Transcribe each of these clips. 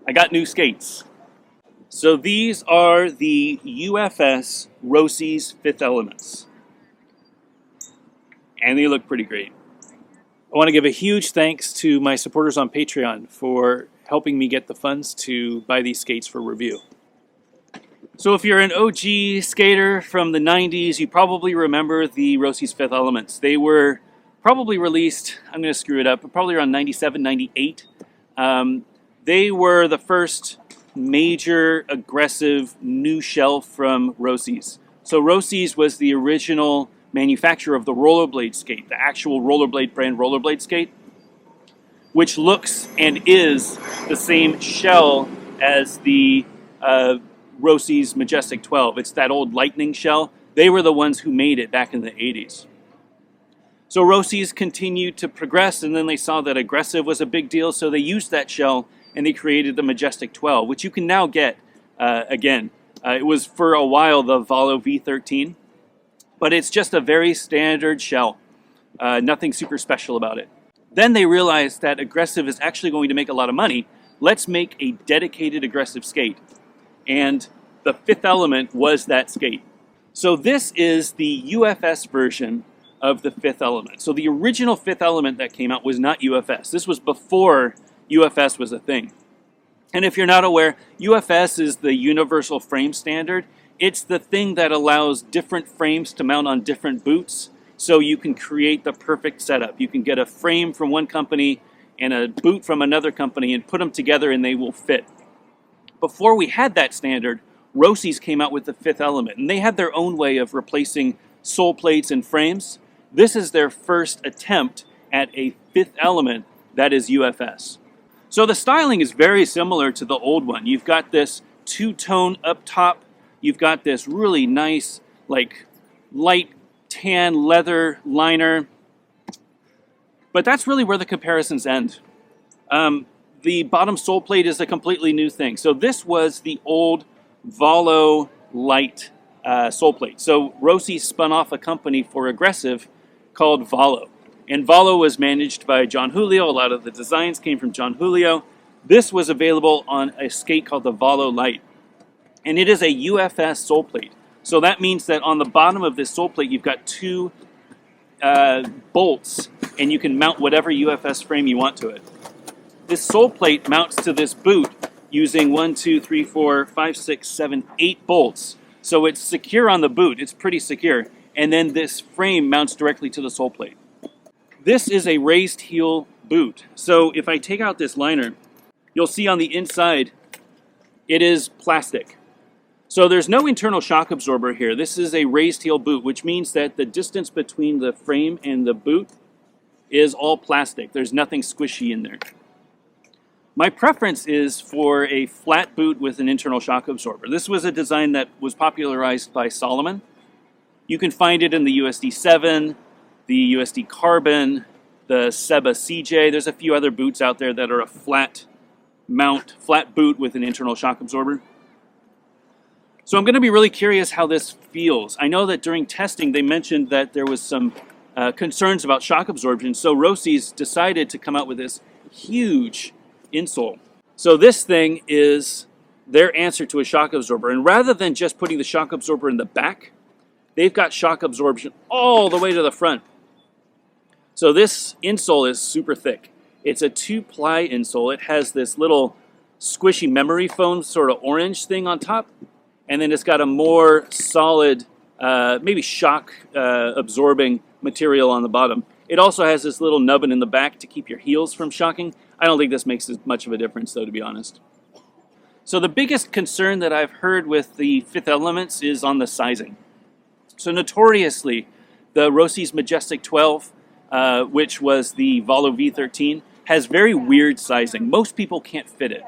I got new skates. So these are the UFS Roces Fifth Elements. And they look pretty great. I want to give a huge thanks to my supporters on Patreon for helping me get the funds to buy these skates for review. So if you're an OG skater from the 90s, you probably remember the Roces Fifth Elements. They were probably released, I'm going to screw it up, but probably around 97, 98. They were the first major aggressive new shell from Roces. So Roces was the original manufacturer of the rollerblade skate, the actual rollerblade brand rollerblade skate, which looks and is the same shell as the Roces Majestic 12. It's that old lightning shell. They were the ones who made it back in the 80s. So Roces continued to progress, and then they saw that aggressive was a big deal, so they used that shell and they created the Majestic 12, which you can now get again. It was for a while the Valo V13, but it's just a very standard shell. Nothing super special about it. Then they realized that aggressive is actually going to make a lot of money. Let's make a dedicated aggressive skate. And the Fifth Element was that skate. So this is the UFS version of the Fifth Element. So the original Fifth Element that came out was not UFS. This was before UFS was a thing. And if you're not aware, UFS is the Universal Frame Standard. It's the thing that allows different frames to mount on different boots, so you can create the perfect setup. You can get a frame from one company and a boot from another company and put them together and they will fit. Before we had that standard, Roces came out with the Fifth Element, and they had their own way of replacing sole plates and frames. This is their first attempt at a Fifth Element that is UFS. So the styling is very similar to the old one. You've got this two-tone up top. You've got this really nice, like, light tan leather liner. But that's really where the comparisons end. The bottom sole plate is a completely new thing. So this was the old Valo light sole plate. So Roces spun off a company for aggressive called Valo. And Valo was managed by John Julio. A lot of the designs came from John Julio. This was available on a skate called the Valo Light. And it is a UFS sole plate. So that means that on the bottom of this sole plate, you've got two bolts, and you can mount whatever UFS frame you want to it. This sole plate mounts to this boot using 1, 2, 3, 4, 5, 6, 7, 8 bolts. So it's secure on the boot. It's pretty secure. And then this frame mounts directly to the sole plate. This is a raised heel boot. So if I take out this liner, you'll see on the inside, it is plastic. So there's no internal shock absorber here. This is a raised heel boot, which means that the distance between the frame and the boot is all plastic. There's nothing squishy in there. My preference is for a flat boot with an internal shock absorber. This was a design that was popularized by Solomon. You can find it in the USD7, the USD Carbon, the Seba CJ. There's a few other boots out there that are a flat boot with an internal shock absorber. So I'm going to be really curious how this feels. I know that during testing they mentioned that there was some concerns about shock absorption, so Roces decided to come out with this huge insole. So this thing is their answer to a shock absorber, and rather than just putting the shock absorber in the back, they've got shock absorption all the way to the front. So this insole is super thick. It's a 2-ply insole. It has this little squishy memory foam sort of orange thing on top, and then it's got a more solid, maybe shock absorbing material on the bottom. It also has this little nubbin in the back to keep your heels from shocking. I don't think this makes as much of a difference, though, to be honest. So the biggest concern that I've heard with the Fifth Elements is on the sizing. So notoriously, the Roces Majestic 12, which was the Valo V13, has very weird sizing. Most people can't fit it.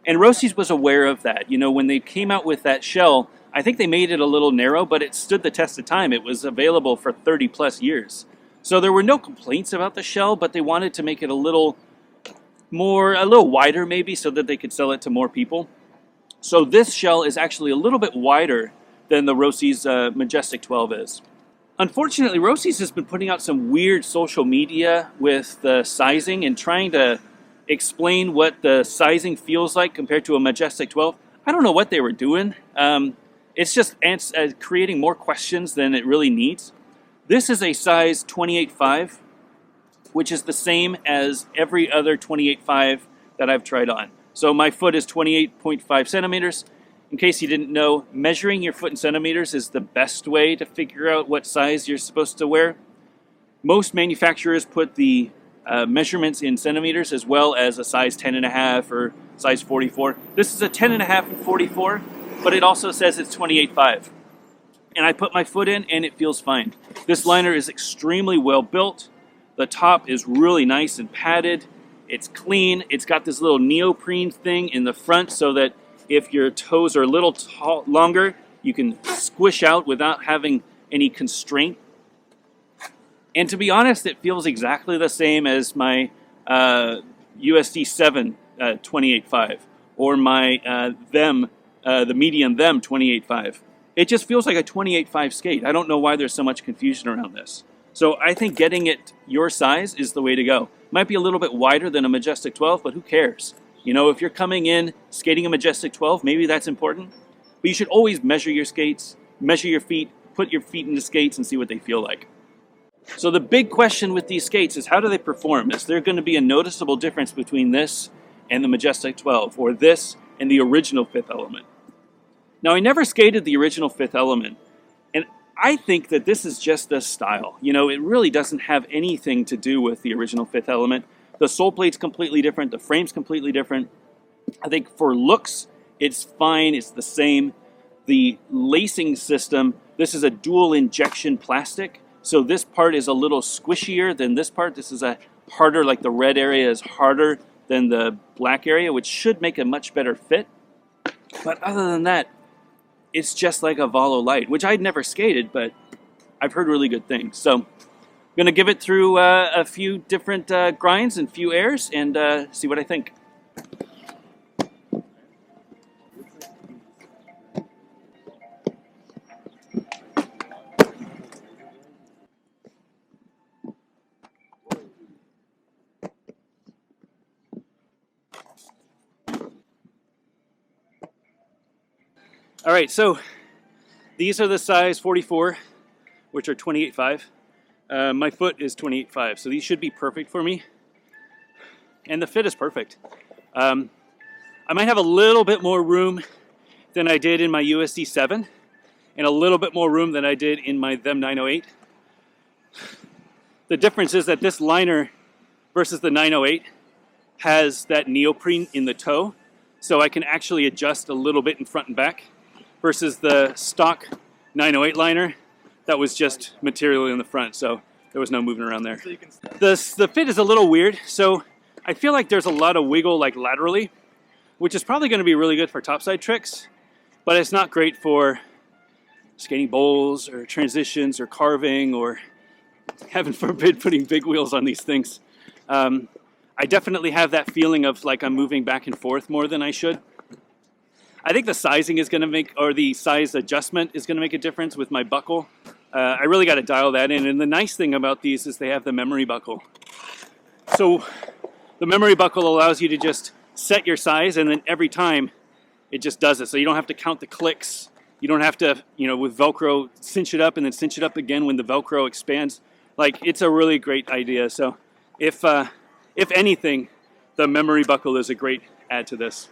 And Roces was aware of that. You know, when they came out with that shell, I think they made it a little narrow, but it stood the test of time. It was available for 30 plus years. So there were no complaints about the shell, but they wanted to make it a little wider maybe, so that they could sell it to more people. So this shell is actually a little bit wider than the Roces Majestic 12 is. Unfortunately, Roces has been putting out some weird social media with the sizing and trying to explain what the sizing feels like compared to a Majestic 12. I don't know what they were doing. It's just creating more questions than it really needs. This is a size 28.5, which is the same as every other 28.5 that I've tried on. So my foot is 28.5 centimeters. In case you didn't know, measuring your foot in centimeters is the best way to figure out what size you're supposed to wear. Most manufacturers put the measurements in centimeters as well as a size 10.5 or size 44. This is a 10.5 and 44, but it also says it's 28.5. And I put my foot in and it feels fine. This liner is extremely well built. The top is really nice and padded. It's clean. It's got this little neoprene thing in the front so that if your toes are a little longer, you can squish out without having any constraint. And to be honest, it feels exactly the same as my USD 7 28.5 or my the medium them 28.5. It just feels like a 28.5 skate. I don't know why there's so much confusion around this. So I think getting it your size is the way to go. Might be a little bit wider than a Majestic 12, but who cares? You know, if you're coming in skating a Majestic 12, maybe that's important. But you should always measure your skates, measure your feet, put your feet into skates and see what they feel like. So the big question with these skates is how do they perform? Is there going to be a noticeable difference between this and the Majestic 12 or this and the original Fifth Element? Now, I never skated the original Fifth Element, and I think that this is just a style. You know, it really doesn't have anything to do with the original Fifth Element. The sole plate's completely different. The frame's completely different. I think for looks, it's fine. It's the same. The lacing system, this is a dual injection plastic. So this part is a little squishier than this part. This is a harder, like the red area is harder than the black area, which should make a much better fit. But other than that, it's just like a Valo Light, which I'd never skated, but I've heard really good things. So I'm going to give it through a few different grinds and few airs and see what I think. All right, so these are the size 44, which are 28.5. My foot is 28.5, so these should be perfect for me. And the fit is perfect. I might have a little bit more room than I did in my USD 7, and a little bit more room than I did in my Them 908. The difference is that this liner versus the 908 has that neoprene in the toe, so I can actually adjust a little bit in front and back. Versus the stock 908 liner, that was just material in the front, so there was no moving around there. The fit is a little weird, so I feel like there's a lot of wiggle like laterally, which is probably going to be really good for topside tricks, but it's not great for skating bowls or transitions or carving or, heaven forbid, putting big wheels on these things. I definitely have that feeling of like I'm moving back and forth more than I should. I think the sizing is going to make, or the size adjustment is going to make a difference with my buckle. I really got to dial that in. And the nice thing about these is they have the memory buckle. So the memory buckle allows you to just set your size, and then every time it just does it. So you don't have to count the clicks. You don't have to, you know, with Velcro, cinch it up and then cinch it up again when the Velcro expands. Like, it's a really great idea. So if anything, the memory buckle is a great add to this.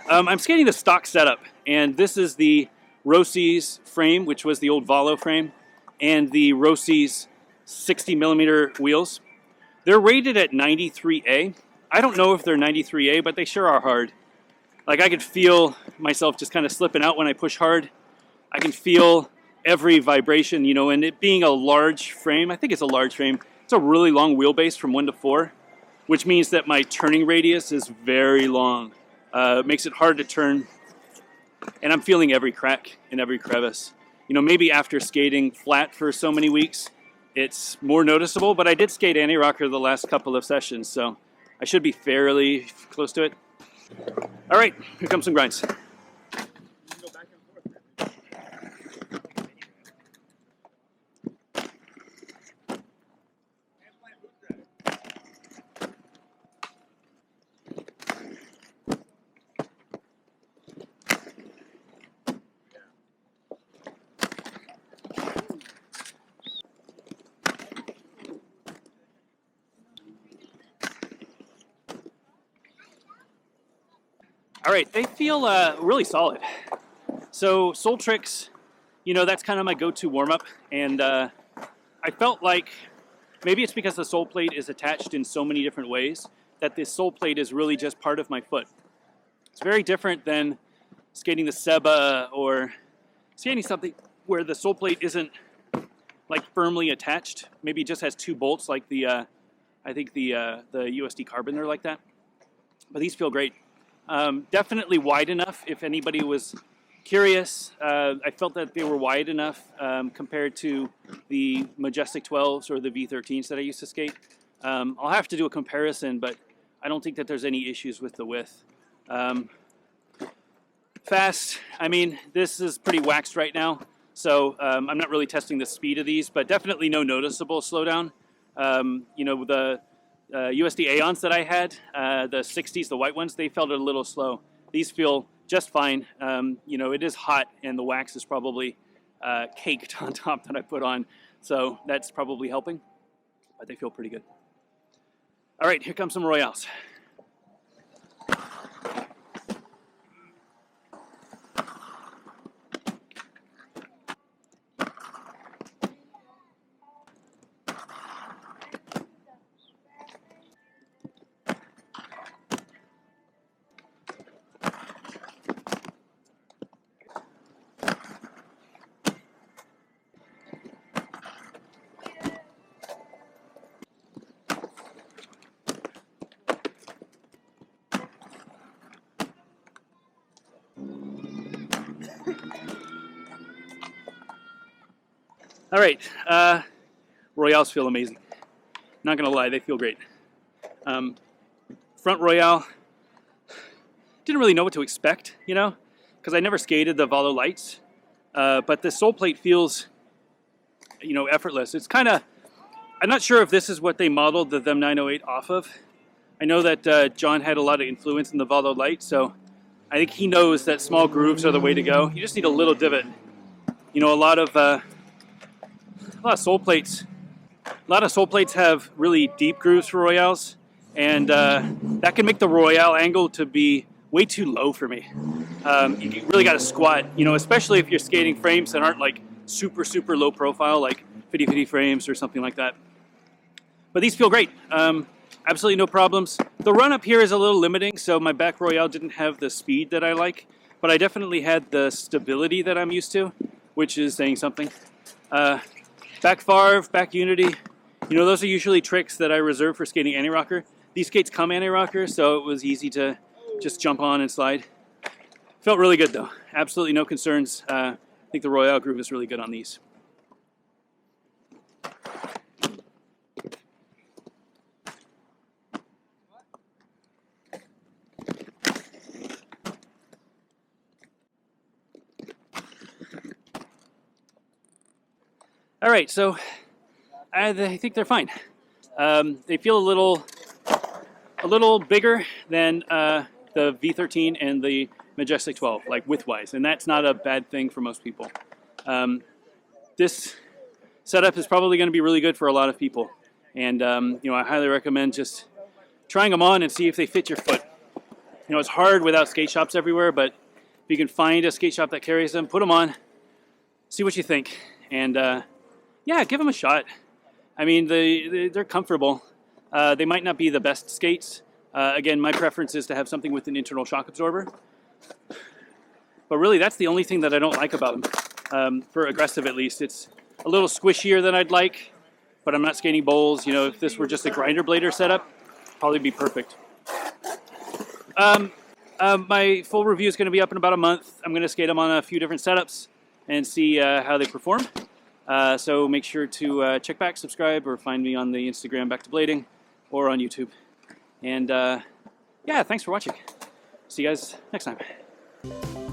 I'm skating the stock setup, and this is the Roces frame, which was the old Valo frame, and the Roces 60 millimeter wheels. They're rated at 93A. I don't know if they're 93A, but they sure are hard. Like, I could feel myself just kind of slipping out when I push hard. I can feel every vibration, you know, and it being a large frame, I think it's a large frame. It's a really long wheelbase from 1 to 4, which means that my turning radius is very long. It makes it hard to turn, and I'm feeling every crack and every crevice. You know, maybe after skating flat for so many weeks, it's more noticeable, but I did skate anti-rocker the last couple of sessions, so I should be fairly close to it. All right, here comes some grinds. All right, they feel really solid. So Soul Tricks, you know, that's kind of my go-to warm-up, and I felt like maybe it's because the sole plate is attached in so many different ways that this sole plate is really just part of my foot. It's very different than skating the Seba or skating something where the sole plate isn't like firmly attached. Maybe it just has two bolts, like the I think the USD Carbon, they're like that. But these feel great. Definitely wide enough if anybody was curious. I felt that they were wide enough compared to the Majestic 12s or the V13s that I used to skate. I'll have to do a comparison, but I don't think that there's any issues with the width. Fast, I mean, this is pretty waxed right now, so I'm not really testing the speed of these, but definitely no noticeable slowdown. You know, the USD Aeons that I had, the 60s, the white ones, they felt a little slow. These feel just fine. You know, it is hot, and the wax is probably caked on top that I put on, so that's probably helping, but they feel pretty good. All right, here comes some Royales. All right, Royales feel amazing. Not gonna lie, they feel great. Front Royale, didn't really know what to expect, you know, because I never skated the Valo Lights, but the sole plate feels, you know, effortless. It's kind of, I'm not sure if this is what they modeled the Them 908 off of. I know that John had a lot of influence in the Valo Light, so I think he knows that small grooves are the way to go. You just need a little divot. You know, a lot of sole plates. A lot of sole plates have really deep grooves for Royales, and that can make the Royale angle to be way too low for me. You really got to squat, you know, especially if you're skating frames that aren't like super, super low profile, like 50-50 frames or something like that. But these feel great. Absolutely no problems. The run up here is a little limiting, so my back Royale didn't have the speed that I like, but I definitely had the stability that I'm used to, which is saying something. Back Farv, back Unity, you know, those are usually tricks that I reserve for skating anti-rocker. These skates come anti-rocker, so it was easy to just jump on and slide. Felt really good though. Absolutely no concerns. I think the Royale groove is really good on these. All right, so I think they're fine. They feel a little bigger than the V13 and the Majestic 12, like width-wise, and that's not a bad thing for most people. This setup is probably going to be really good for a lot of people, and you know, I highly recommend just trying them on and see if they fit your foot. You know, it's hard without skate shops everywhere, but if you can find a skate shop that carries them, put them on, see what you think, and yeah, give them a shot. I mean, they're comfortable. They might not be the best skates. Again, my preference is to have something with an internal shock absorber. But really, that's the only thing that I don't like about them. For aggressive, at least. It's a little squishier than I'd like, but I'm not skating bowls. You know, if this were just a grinder blader setup, probably be perfect. My full review is going to be up in about a month. I'm going to skate them on a few different setups and see how they perform. So make sure to check back, subscribe, or find me on the Instagram Back to Blading or on YouTube. And yeah, thanks for watching. See you guys next time.